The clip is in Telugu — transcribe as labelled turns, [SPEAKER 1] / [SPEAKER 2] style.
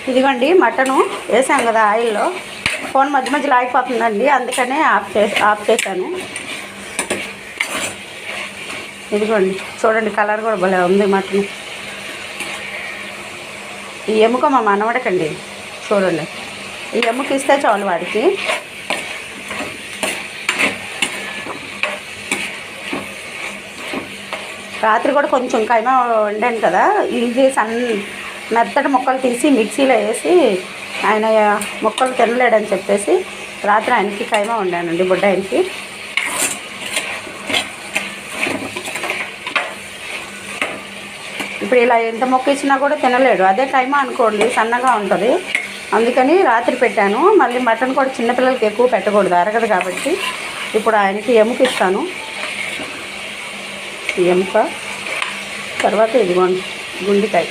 [SPEAKER 1] ఇదిగోండి మటను వేసాం కదా ఆయిల్లో. ఫోన్ మధ్య మధ్యలో ఆగిపోతుందండి, అందుకనే ఆఫ్ చేశాను. ఇదిగోండి చూడండి, కలర్ కూడా భలే ఉంది మటన్. ఈ ఎముక మా మనవడకండి, చూడండి. ఈ ఎముక ఇస్తే చాలు వాడికి. రాత్రి కూడా కొంచెం కైమా వండాను కదా, ఇది మెత్తటి ముక్కలు తీసి మిక్సీలో వేసి, ఆయన ముక్కలు తినలేడని చెప్పేసి రాత్రి ఆయనకి కైమా వండానండి, బుడ్డాయనకి. ఇప్పుడు ఇలా ఎంత మొక్క ఇచ్చినా కూడా తినలేడు. అదే కైమా అనుకోండి సన్నగా ఉంటుంది, అందుకని రాత్రి పెట్టాను. మళ్ళీ మటన్ కూడా చిన్నపిల్లలకి ఎక్కువ పెట్టకూడదు, అరగదు కాబట్టి. ఇప్పుడు ఆయనకి ఎముక ఇస్తాను. ఈ ఎముక తర్వాత ఇదిగోండి గుండెకాయ.